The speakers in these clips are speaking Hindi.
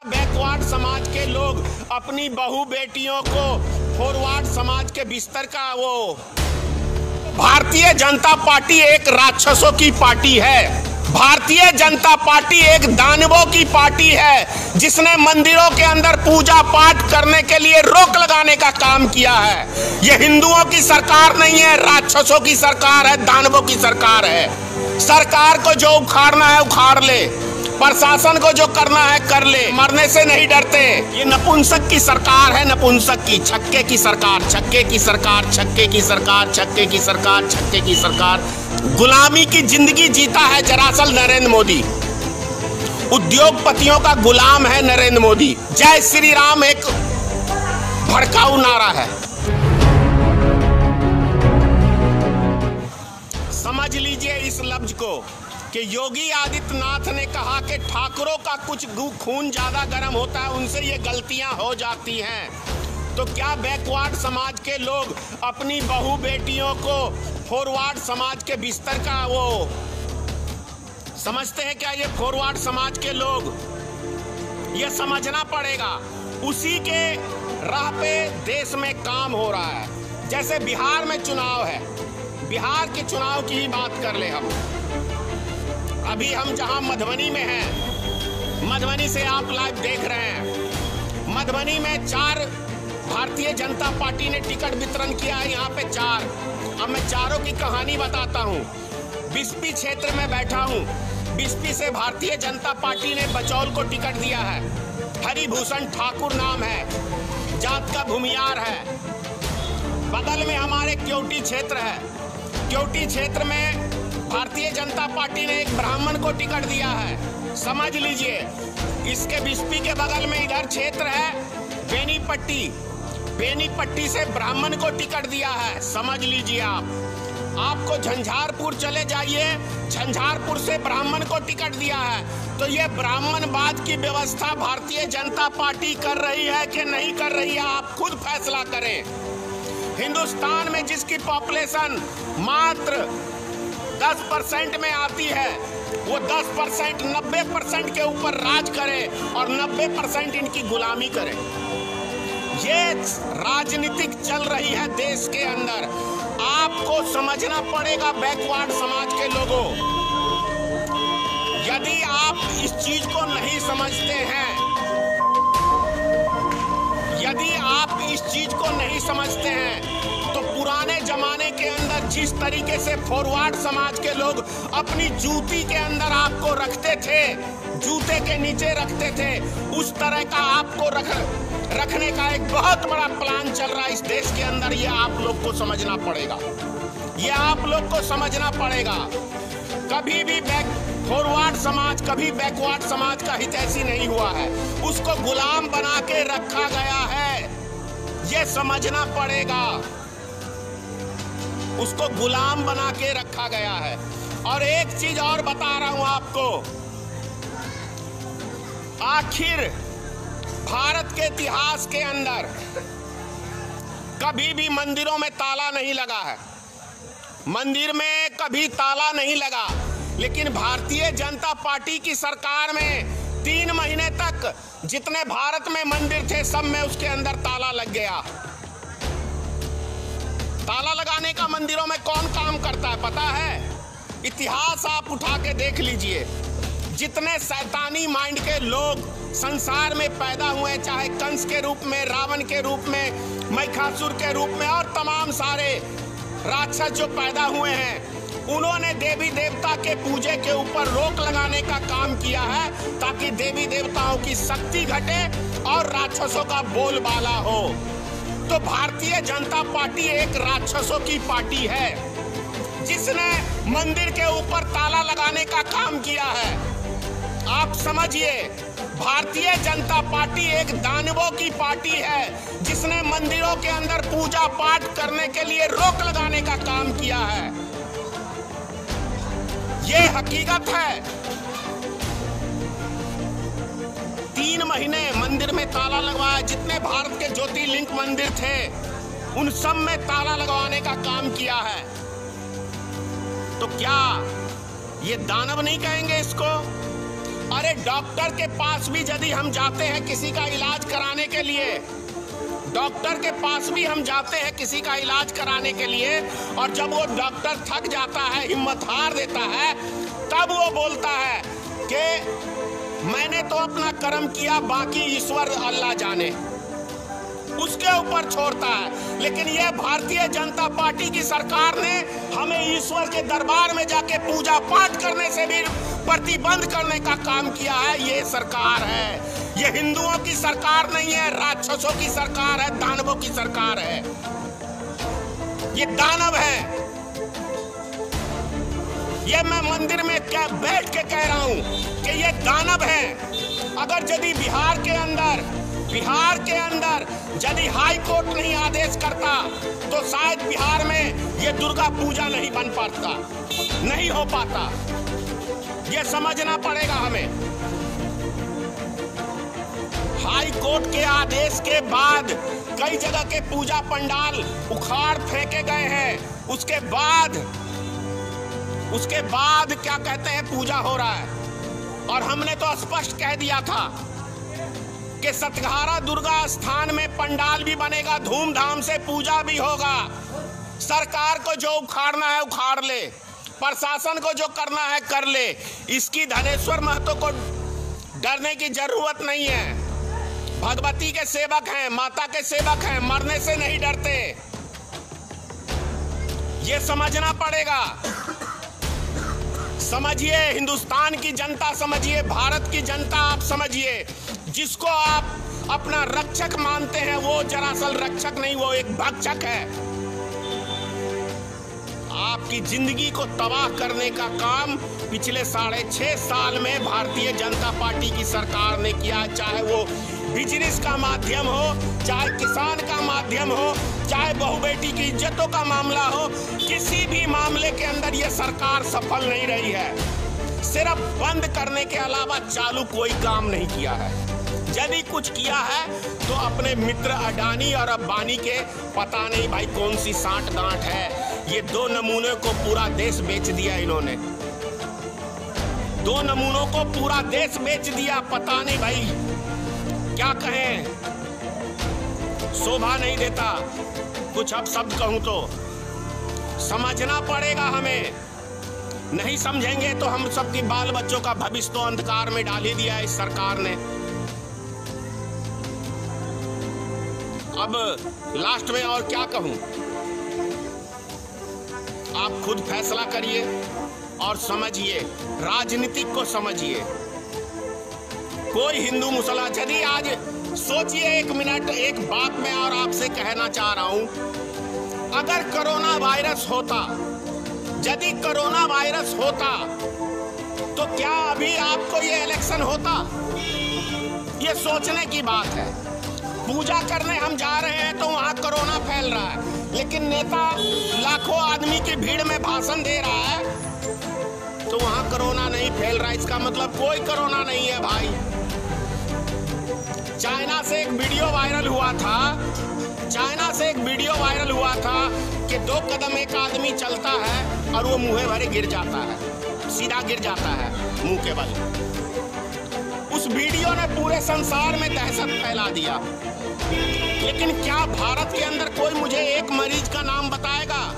बैकवर्ड समाज के लोग अपनी बहू बेटियों को फॉरवर्ड समाज के बिस्तर का वो भारतीय जनता पार्टी एक राक्षसों की पार्टी है। भारतीय जनता पार्टी एक दानवों की पार्टी है जिसने मंदिरों के अंदर पूजा पाठ करने के लिए रोक लगाने का काम किया है। यह हिंदुओं की सरकार नहीं है, राक्षसों की सरकार है, दानवों की सरकार है। सरकार को जो उखाड़ना है उखाड़ ले, प्रशासन को जो करना है कर ले, मरने से नहीं डरते। ये नपुंसक की सरकार है, नपुंसक की, छक्के की सरकार, छक्के की सरकार, छक्के की सरकार, छक्के की सरकार, छक्के की सरकार। गुलामी की जिंदगी जीता है दरअसल नरेंद्र मोदी। उद्योगपतियों का गुलाम है नरेंद्र मोदी। जय श्री राम एक भड़काऊ नारा है। समझ लीजिए इस लफ्ज को कि योगी आदित्यनाथ ने कहा कि ठाकुरों का कुछ खून ज्यादा गर्म होता है, उनसे ये गलतियां हो जाती हैं। तो क्या बैकवर्ड समाज के लोग अपनी बहू बेटियों को फॉरवर्ड समाज के बिस्तर का वो समझते हैं? क्या ये फॉरवर्ड समाज के लोग? ये समझना पड़ेगा। उसी के राह पे देश में काम हो रहा है। जैसे बिहार में चुनाव है, बिहार के चुनाव की ही बात कर ले हम। अभी हम जहां मधुबनी में हैं, मधुबनी से आप लाइव देख रहे हैं। मधुबनी में 4 भारतीय जनता पार्टी ने टिकट वितरण किया है, यहाँ पे 4। अब मैं चारों की कहानी बताता हूँ। बिस्पी क्षेत्र में बैठा हूँ। बिस्पी से भारतीय जनता पार्टी ने बचौल को टिकट दिया है। हरिभूषण ठाकुर नाम है, जात का भूमियार है। बगल में हमारे क्योटी क्षेत्र है। क्योटी क्षेत्र में भारतीय जनता पार्टी ने एक ब्राह्मण को टिकट दिया है। समझ लीजिए। इसके बिस्पी के बगल में इधर क्षेत्र है बेनीपट्टी। बेनीपट्टी से ब्राह्मण को टिकट दिया है। समझ लीजिए आपको झंझारपुर चले जाइए, झंझारपुर से ब्राह्मण को टिकट दिया है। तो ये ब्राह्मणवाद की व्यवस्था भारतीय जनता पार्टी कर रही है कि नहीं कर रही है, आप खुद फैसला करें। हिंदुस्तान में जिसकी पॉपुलेशन मात्र 10% में आती है, वो 10% 90% के ऊपर राज करे और 90% इनकी गुलामी करे। ये राजनीतिक चल रही है देश के अंदर। आपको समझना पड़ेगा बैकवर्ड समाज के लोगों। यदि आप इस चीज को नहीं समझते हैं, यदि आप इस चीज को नहीं समझते हैं, तो पुराने जमाने के अंदर जिस तरीके से फॉरवर्ड समाज के लोग अपनी जूती के अंदर आपको रखते थे, जूते के नीचे रखते थे, उस तरह का आपको रखने का एक बहुत बड़ा प्लान चल रहा है इस देश के अंदर। ये आप लोग को समझना पड़ेगा, ये आप लोग को समझना पड़ेगा। कभी भी फॉरवर्ड समाज, कभी बैकवर्ड समाज का हित ऐसी नहीं हुआ है। उसको गुलाम बना के रखा गया है, ये समझना पड़ेगा। उसको गुलाम बना के रखा गया है। और एक चीज और बता रहा हूं आपको, आखिर भारत के इतिहास के अंदर कभी भी मंदिरों में ताला नहीं लगा है। मंदिर में कभी ताला नहीं लगा, लेकिन भारतीय जनता पार्टी की सरकार में 3 महीने तक जितने भारत में मंदिर थे सब में उसके अंदर ताला लग गया। ताला लगाने का मंदिरों में कौन काम करता है पता है? इतिहास आप उठा के देख लीजिए। जितने शैतानी माइंड के लोग संसार में पैदा हुए, चाहे कंस के रूप में, रावण के रूप में, महिषासुर के रूप में, और तमाम सारे राक्षस जो पैदा हुए हैं, उन्होंने देवी देवता के पूजे के ऊपर रोक लगाने का काम किया है ताकि देवी देवताओं की शक्ति घटे और राक्षसों का बोलबाला हो। तो भारतीय जनता पार्टी एक राक्षसों की पार्टी है जिसने मंदिर के ऊपर ताला लगाने का काम किया है। आप समझिए, भारतीय जनता पार्टी एक दानवों की पार्टी है जिसने मंदिरों के अंदर पूजा पाठ करने के लिए रोक लगाने का काम किया है। ये हकीकत है। 3 महीने मंदिर में ताला लगवाया। जितने भारत के ज्योतिर्लिंग मंदिर थे उन सब में ताला लगवाने का काम किया है। तो क्या ये दानव नहीं कहेंगे इसको? अरे डॉक्टर के पास भी यदि हम जाते हैं किसी का इलाज कराने के लिए, डॉक्टर के पास भी हम जाते हैं किसी का इलाज कराने के लिए, और जब वो डॉक्टर थक जाता है, हिम्मत हार देता है, तब वो बोलता है कि मैंने तो अपना कर्म किया, बाकी ईश्वर अल्लाह जाने, उसके ऊपर छोड़ता है। लेकिन ये भारतीय जनता पार्टी की सरकार ने हमें ईश्वर के दरबार में जाके पूजा पाठ करने से भी प्रतिबंध करने का काम किया है। ये सरकार है, ये हिंदुओं की सरकार नहीं है, राक्षसों की सरकार है, दानवों की सरकार है। ये दानव है। ये मैं मंदिर में बैठ के कह रहा हूं कि ये दानव है। अगर यदि बिहार के अंदर यदि हाई कोर्ट नहीं आदेश करता तो शायद बिहार में ये दुर्गा पूजा नहीं बन पाता, नहीं हो पाता। ये समझना पड़ेगा हमें। हाई कोर्ट के आदेश के बाद कई जगह के पूजा पंडाल उखाड़ फेंके गए हैं। उसके बाद क्या कहते हैं, पूजा हो रहा है। और हमने तो स्पष्ट कह दिया था कि सतघारा दुर्गा स्थान में पंडाल भी बनेगा, धूमधाम से पूजा भी होगा। सरकार को जो उखाड़ना है उखाड़ ले, प्रशासन को जो करना है कर ले। इसकी धनेश्वर महतो को डरने की जरूरत नहीं है। भगवती के सेवक हैं, माता के सेवक हैं, मरने से नहीं डरते। ये समझना पड़ेगा। समझिए, हिंदुस्तान की जनता समझिए, भारत की जनता आप समझिए। जिसको आप अपना रक्षक मानते हैं वो दरअसल रक्षक नहीं, वो एक भक्षक है। आपकी जिंदगी को तबाह करने का काम पिछले 6.5 साल में भारतीय जनता पार्टी की सरकार ने किया। चाहे वो बिजनेस का माध्यम हो, चाहे किसान का माध्यम हो, चाहे बहू बेटी की इज्जतों का मामला हो, किसी भी मामले के अंदर ये सरकार सफल नहीं रही है। सिर्फ बंद करने के अलावा चालू कोई काम नहीं किया है। यदि कुछ किया है तो अपने मित्र अडानी और अंबानी के पता नहीं भाई कौन सी सांठ गांठ है। ये 2 नमूने को पूरा देश बेच दिया इन्होंने। 2 नमूनों को पूरा देश बेच दिया। पता नहीं भाई क्या कहें, शोभा नहीं देता कुछ अब शब्द कहूं तो। समझना पड़ेगा हमें। नहीं समझेंगे तो हम सबकी बाल बच्चों का भविष्य तो अंधकार में डाल ही दिया है इस सरकार ने। अब लास्ट में और क्या कहूं, आप खुद फैसला करिए और समझिए, राजनीतिक को समझिए। कोई हिंदू मुसलमान, यदि आज सोचिए 1 मिनट, एक बात मैं और आपसे कहना चाह रहा हूं। अगर कोरोना वायरस होता, यदि कोरोना वायरस होता तो क्या अभी आपको ये इलेक्शन होता? ये सोचने की बात है। पूजा करने हम जा रहे हैं तो वहां कोरोना फैल रहा है, लेकिन नेता लाखों आदमी की भीड़ में भाषण दे रहा है तो वहां कोरोना नहीं फैल रहा। इसका मतलब कोई कोरोना नहीं है भाई। चाइना से एक वीडियो वायरल हुआ था कि 2 कदम एक आदमी चलता है और वो मुँह भरे गिर जाता है, सीधा गिर जाता है मुंह के बल। उस वीडियो ने पूरे संसार में दहशत फैला दिया। लेकिन क्या भारत के अंदर कोई मुझे एक मरीज का नाम बताएगा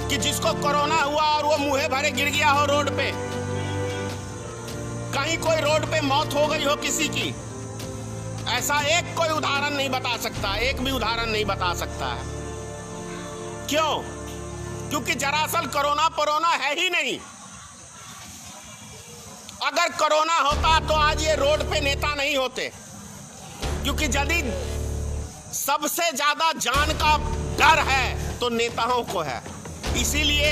कि जिसको कोरोना हुआ और वो मुँह भरे गिर गया हो रोड पे? कहीं कोई रोड पे मौत हो गई हो किसी की? ऐसा एक कोई उदाहरण नहीं बता सकता, एक भी उदाहरण नहीं बता सकता है। क्यों? क्योंकि दरअसल कोरोना है ही नहीं। अगर कोरोना होता तो आज ये रोड पे नेता नहीं होते। क्योंकि यदि सबसे ज्यादा जान का डर है तो नेताओं को है। इसीलिए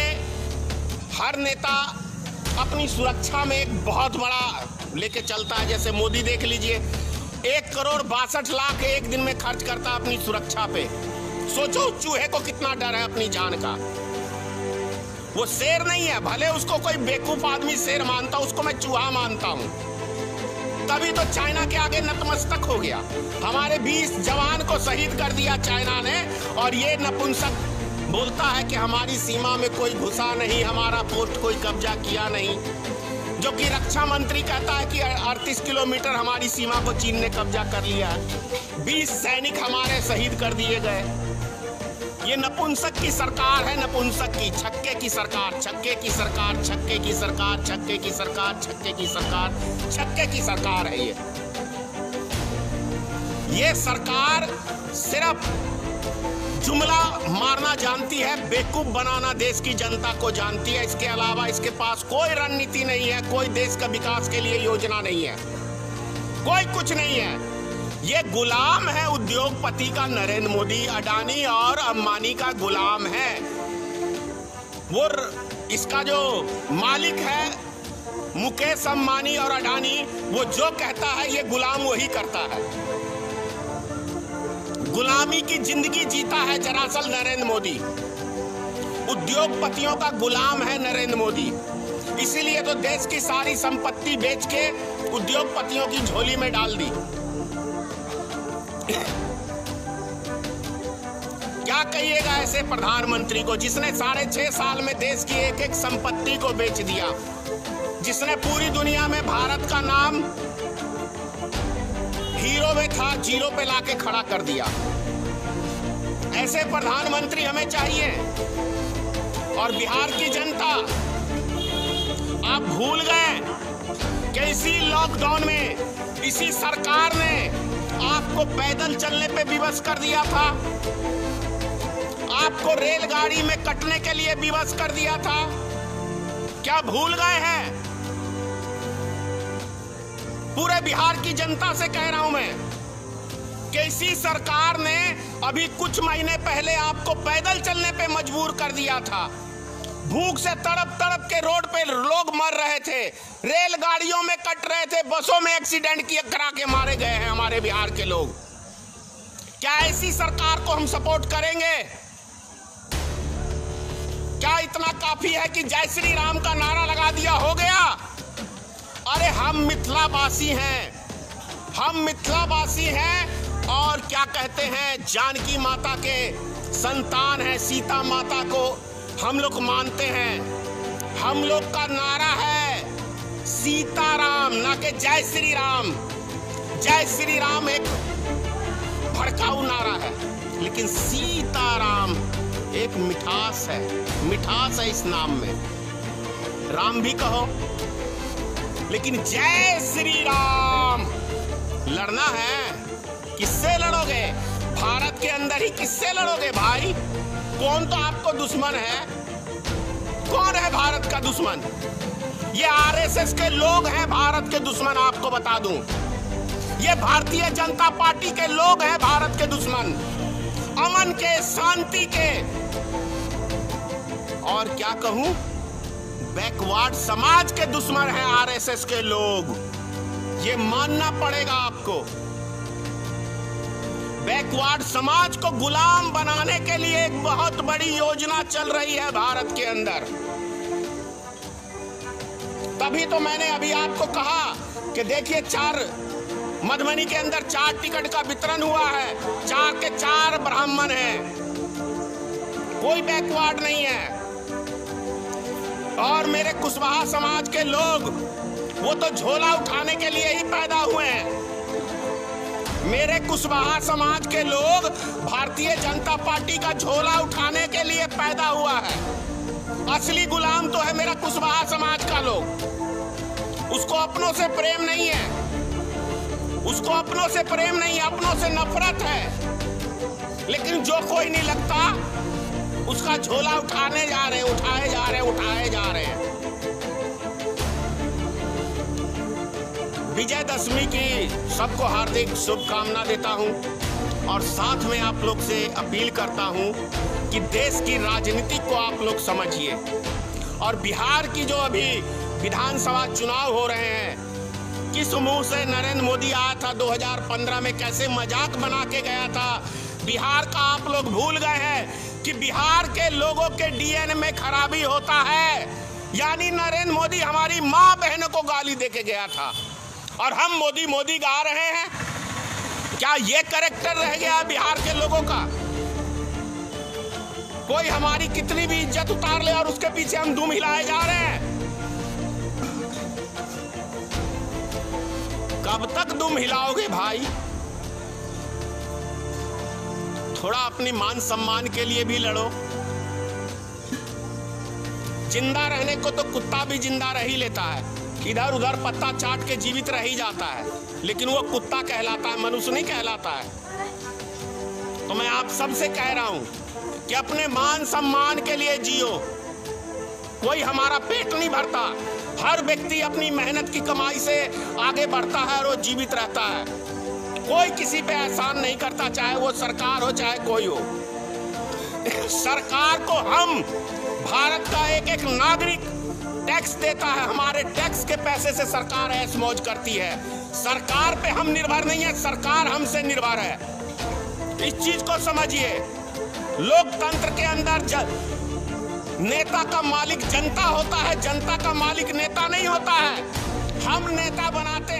हर नेता अपनी सुरक्षा में एक बहुत बड़ा लेके चलता है। जैसे मोदी देख लीजिए, 1,62,00,000 एक दिन में खर्च करता अपनी सुरक्षा पे। सोचो चूहे को कितना डर है अपनी जान का। वो शेर नहीं है, भले उसको कोई बेवकूफ आदमी शेर मानता, उसको मैं चूहा मानता हूं। तभी तो चाइना के आगे नतमस्तक हो गया। हमारे 20 जवान को शहीद कर दिया चाइना ने, और ये नपुंसक बोलता है कि हमारी सीमा में कोई घुसा नहीं, हमारा पोस्ट कोई कब्जा किया नहीं। जो कि रक्षा मंत्री कहता है कि 38 किलोमीटर हमारी सीमा को चीन ने कब्जा कर लिया है, 20 सैनिक हमारे शहीद कर दिए गए। ये नपुंसक की सरकार है, नपुंसक की, छक्के की सरकार, छक्के की सरकार, छक्के की सरकार, छक्के की सरकार, छक्के की सरकार, छक्के की सरकार है ये सरकार सिर्फ जुमला मारना जानती है, बेवकूफ बनाना देश की जनता को जानती है। इसके अलावा इसके पास कोई रणनीति नहीं है, कोई देश का विकास के लिए योजना नहीं है, कोई कुछ नहीं है। ये गुलाम है उद्योगपति का, नरेंद्र मोदी, अडानी और अंबानी का गुलाम है। वो इसका जो मालिक है मुकेश अंबानी और अडानी, वो जो कहता है ये गुलाम वही करता है। गुलामी की जिंदगी जीता है दरअसल नरेंद्र मोदी, उद्योगपतियों का गुलाम है नरेंद्र मोदी। इसीलिए तो देश की सारी संपत्ति बेच के उद्योगपतियों की झोली में डाल दी। क्या कहिएगा ऐसे प्रधानमंत्री को जिसने 6.5 साल में देश की एक एक संपत्ति को बेच दिया, जिसने पूरी दुनिया में भारत का नाम हीरो में था, जीरो पे लाके खड़ा कर दिया। ऐसे प्रधानमंत्री हमें चाहिए। और बिहार की जनता, आप भूल गए कि इसी लॉकडाउन में इसी सरकार ने आपको पैदल चलने पे विवश कर दिया था, आपको रेलगाड़ी में कटने के लिए विवश कर दिया था। क्या भूल गए हैं? पूरे बिहार की जनता से कह रहा हूं मैं कि इसी सरकार ने अभी कुछ महीने पहले आपको पैदल चलने पे मजबूर कर दिया था। भूख से तड़प तड़प के रोड पे लोग मर रहे थे, रेलगाड़ियों में कट रहे थे, बसों में एक्सीडेंट करा के मारे गए हैं हमारे बिहार के लोग। क्या ऐसी सरकार को हम सपोर्ट करेंगे? क्या इतना काफी है कि जय श्री राम का नारा लगा दिया हो गया? अरे हम मिथिलावासी हैं, हम मिथिलावासी हैं और क्या कहते हैं, जानकी माता के संतान है, सीता माता को हम लोग मानते हैं। हम लोग का नारा है सीताराम, ना कि जय श्री राम। जय श्री राम एक भड़काऊ नारा है, लेकिन सीताराम एक मिठास है, मिठास है इस नाम में। राम भी कहो, लेकिन जय श्री राम लड़ना है। किससे लड़ोगे? भारत के अंदर ही किससे लड़ोगे भाई? कौन तो आपको दुश्मन है? कौन है भारत का दुश्मन? ये आरएसएस के लोग हैं भारत के दुश्मन, आपको बता दूं। ये भारतीय जनता पार्टी के लोग हैं भारत के दुश्मन, अमन के, शांति के, और क्या कहूं, बैकवर्ड समाज के दुश्मन हैं आरएसएस के लोग। ये मानना पड़ेगा आपको। बैकवर्ड समाज को गुलाम बनाने के लिए एक बहुत बड़ी योजना चल रही है भारत के अंदर। तभी तो मैंने अभी आपको कहा कि देखिए, मधुबनी के अंदर 4 टिकट का वितरण हुआ है, 4 के 4 ब्राह्मण हैं, कोई बैकवर्ड नहीं है। और मेरे कुशवाहा समाज के लोग, वो तो झोला उठाने के लिए ही पैदा हुए हैं। मेरे कुशवाहा समाज के लोग भारतीय जनता पार्टी का झोला उठाने के लिए पैदा हुआ है। असली गुलाम तो है मेरा कुशवाहा समाज का लोग। उसको अपनों से प्रेम नहीं है, उसको अपनों से प्रेम नहीं है, अपनों से नफरत है। लेकिन जो कोई नहीं लगता, उसका झोला उठाने जा रहे, उठाए जा रहे, उठाए जा रहे हैं। विजयदशमी की सबको हार्दिक शुभकामना देता हूं और साथ में आप लोग से अपील करता हूं कि देश की राजनीति को आप लोग समझिए। और बिहार की जो अभी विधानसभा चुनाव हो रहे हैं, किस मुंह से नरेंद्र मोदी आया था 2015 में, कैसे मजाक बना के गया था। बिहार का आप लोग भूल गए हैं कि बिहार के लोगों के डीएनए में खराबी होता है। यानी नरेंद्र मोदी हमारी माँ बहनों को गाली देके गया था और हम मोदी मोदी गा रहे हैं। क्या ये कैरेक्टर रह गया बिहार के लोगों का? कोई हमारी कितनी भी इज्जत उतार ले और उसके पीछे हम धूम हिलाए जा रहे हैं। कब तक दुम हिलाओगे भाई? थोड़ा अपनी मान सम्मान के लिए भी लड़ो। जिंदा रहने को तो कुत्ता भी जिंदा रह ही लेता है, इधर उधर पत्ता चाट के जीवित रह ही जाता है, लेकिन वो कुत्ता कहलाता है, मनुष्य नहीं कहलाता है। तो मैं आप सबसे कह रहा हूं कि अपने मान सम्मान के लिए जियो। कोई हमारा पेट नहीं भरता, हर व्यक्ति अपनी मेहनत की कमाई से आगे बढ़ता है और वो जीवित रहता है। कोई किसी पे एहसान नहीं करता, चाहे वो सरकार हो चाहे कोई हो। सरकार को हम, भारत का एक एक नागरिक टैक्स देता है, हमारे टैक्स के पैसे से सरकार ऐश मौज करती है। सरकार पे हम निर्भर नहीं है, सरकार हमसे निर्भर है। इस चीज को समझिए। लोकतंत्र के अंदर नेता का मालिक जनता होता है, जनता का मालिक नेता नहीं होता है। हम नेता बनाते